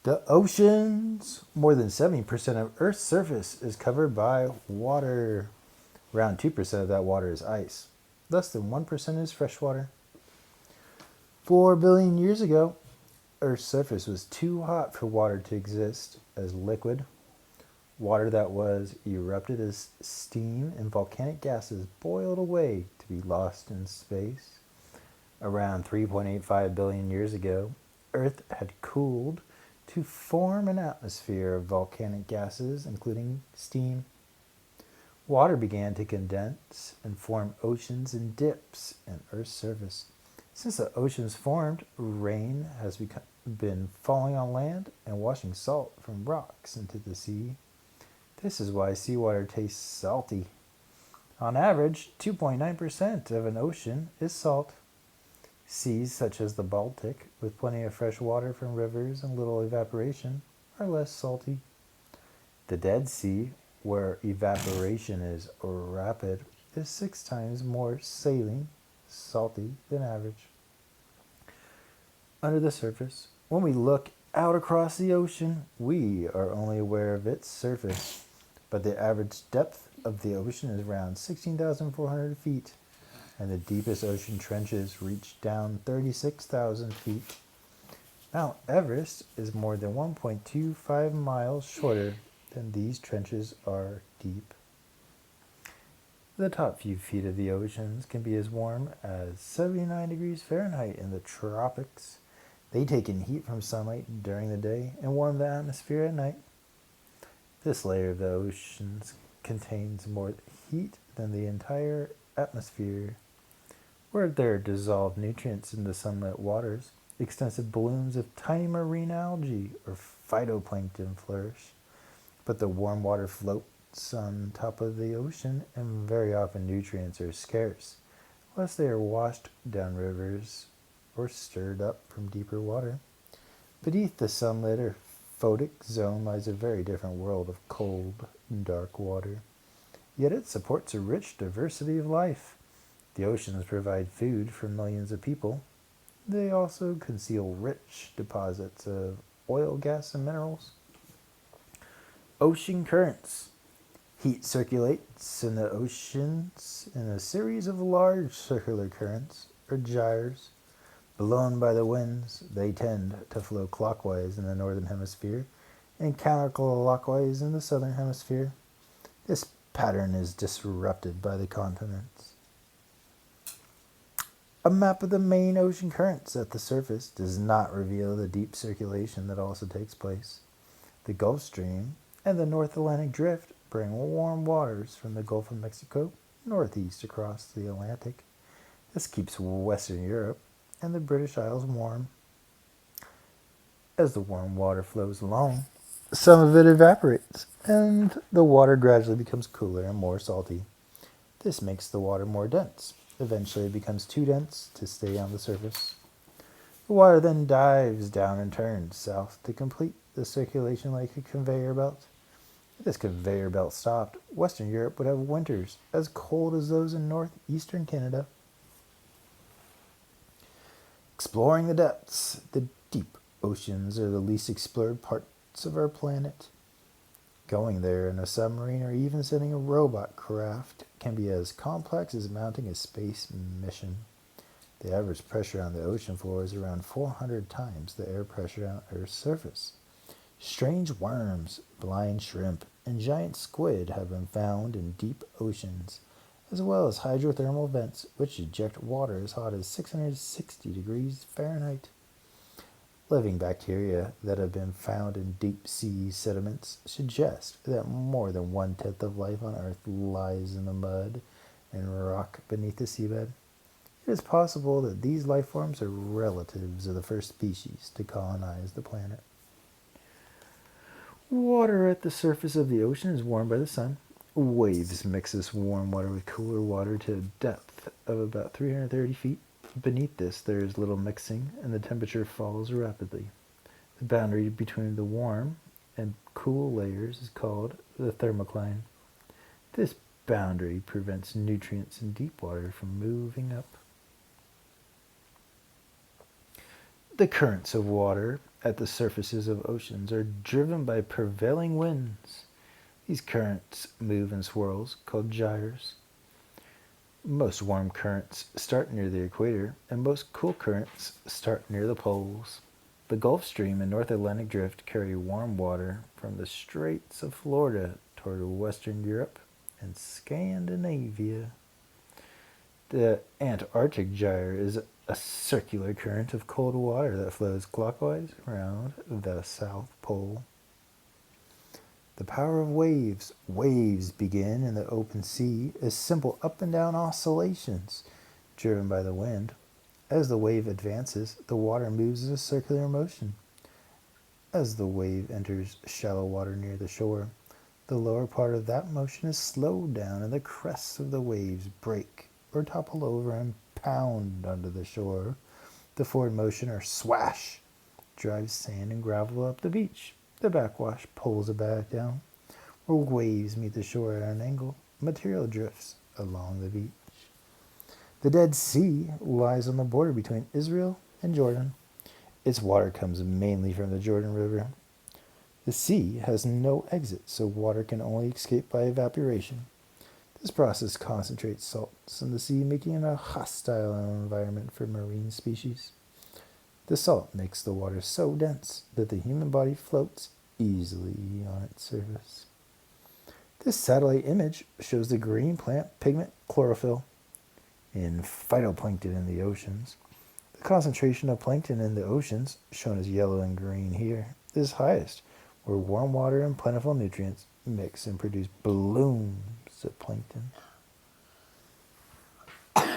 The oceans. More than 70% of Earth's surface is covered by water. Around 2% of that water is ice. Less than 1% is freshwater. 4 billion years ago, Earth's surface was too hot for water to exist as liquid. Water that was erupted as steam and volcanic gases boiled away to be lost in space. Around 3.85 billion years ago, Earth had cooled to form an atmosphere of volcanic gases, including steam. Water began to condense and form oceans and dips in Earth's surface. Since the oceans formed, rain has been falling on land and washing salt from rocks into the sea. This is why seawater tastes salty. On average, 2.9% of an ocean is salt. Seas such as the Baltic, with plenty of fresh water from rivers and little evaporation, are less salty. The Dead Sea, where evaporation is rapid, is 6 times more saline, salty than average. Under the surface, when we look out across the ocean, we are only aware of its surface, but the average depth of the ocean is around 16,400 feet, and the deepest ocean trenches reach down 36,000 feet. Mount Everest is more than 1.25 miles shorter than these trenches are deep. The top few feet of the oceans can be as warm as 79 degrees Fahrenheit in the tropics. They take in heat from sunlight during the day and warm the atmosphere at night. This layer of the oceans contains more heat than the entire atmosphere. Where there are dissolved nutrients in the sunlit waters, extensive blooms of tiny marine algae or phytoplankton flourish. But the warm water floats on top of the ocean, and very often nutrients are scarce, unless they are washed down rivers or stirred up from deeper water. Beneath the sunlit or photic zone lies a very different world of cold and dark water. Yet it supports a rich diversity of life. The oceans provide food for millions of people. They also conceal rich deposits of oil, gas, and minerals. Ocean currents. Heat circulates in the oceans in a series of large circular currents, or gyres. Blown by the winds, they tend to flow clockwise in the northern hemisphere and counterclockwise in the southern hemisphere. This pattern is disrupted by the continents. A map of the main ocean currents at the surface does not reveal the deep circulation that also takes place. The Gulf Stream and the North Atlantic Drift bring warm waters from the Gulf of Mexico northeast across the Atlantic. This keeps Western Europe and the British Isles warm. As the warm water flows along, some of it evaporates, and the water gradually becomes cooler and more salty. This makes the water more dense. Eventually it becomes too dense to stay on the surface. The water then dives down and turns south to complete the circulation like a conveyor belt. If this conveyor belt stopped, Western Europe would have winters as cold as those in northeastern Canada. Exploring the depths. The deep oceans are the least explored parts of our planet. Going there in a submarine or even sending a robot craft can be as complex as mounting a space mission. The average pressure on the ocean floor is around 400 times the air pressure on Earth's surface. Strange worms, blind shrimp, and giant squid have been found in deep oceans, as well as hydrothermal vents which eject water as hot as 660 degrees Fahrenheit. Living bacteria that have been found in deep sea sediments suggest that more than 1/10 of life on Earth lies in the mud and rock beneath the seabed. It is possible that these life forms are relatives of the first species to colonize the planet. Water at the surface of the ocean is warmed by the sun. Waves mix this warm water with cooler water to a depth of about 330 feet. Beneath this, there is little mixing, and the temperature falls rapidly. The boundary between the warm and cool layers is called the thermocline. This boundary prevents nutrients in deep water from moving up. The currents of water at the surfaces of oceans are driven by prevailing winds. These currents move in swirls called gyres. Most warm currents start near the equator, and most cool currents start near the poles. The Gulf Stream and North Atlantic Drift carry warm water from the Straits of Florida toward Western Europe and Scandinavia. The Antarctic Gyre is a circular current of cold water that flows clockwise around the South Pole. The power of waves. Waves begin in the open sea as simple up and down oscillations driven by the wind. As the wave advances, the water moves in a circular motion. As the wave enters shallow water near the shore, the lower part of that motion is slowed down and the crests of the waves break or topple over and pound onto the shore. The forward motion, or swash, drives sand and gravel up the beach. The backwash pulls it back down. Where waves meet the shore at an angle, material drifts along the beach. The Dead Sea lies on the border between Israel and Jordan. Its water comes mainly from the Jordan River. The sea has no exit, so water can only escape by evaporation. This process concentrates salts in the sea, making it a hostile environment for marine species. The salt makes the water so dense that the human body floats easily on its surface. This satellite image shows the green plant pigment chlorophyll in phytoplankton in the oceans. The concentration of plankton in the oceans, shown as yellow and green here, is highest where warm water and plentiful nutrients mix and produce blooms of plankton.